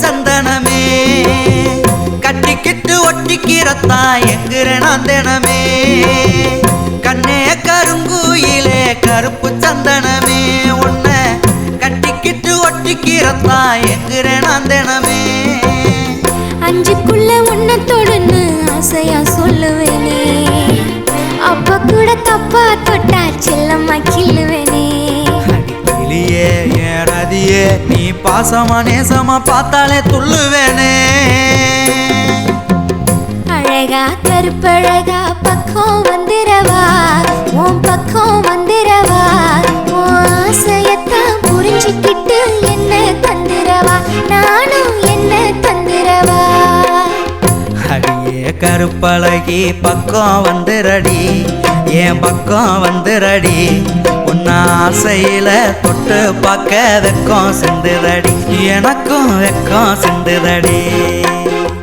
சந்தனமே கட்டிக்கிட்டு ஒட்டிக்கிறத்தா எங்குறேன் தினமே கண்ணே கருங்குயிலே கருப்பு சந்தனமே உன்னை கட்டிக்கிட்டு ஒட்டிக்கிறத்தா எங்குறேன் தினமே அஞ்சுக்குள்ள உன்னை தொடுன்னு ஆசையா சொல்லுவேனே அப்ப கூட தப்பா தொட்டா செல்லம்மா கிள்ளுவேனே அடிக்கிளியே ஏறாதியே நீ பாசமா நேசமா பார்த்தாலே துள்ளுவேனே அழகா கருப்பழகா பக்கம் வந்துரவா உன் பக்கம் வந்துரவா உன் ஆசையத்தான் புரிஞ்சுக்கிட்டு என்ன தந்துரவா நானும் என்ன தந்துரவா அடியே கருப்பழகி பக்கம் வந்துரடி என் பக்கம் வந்துரடி உன்ன ஆசையில தொட்டு பார்க்க வெக்கம் சிந்துதடி எனக்கும் வெக்கம் சிந்துதடி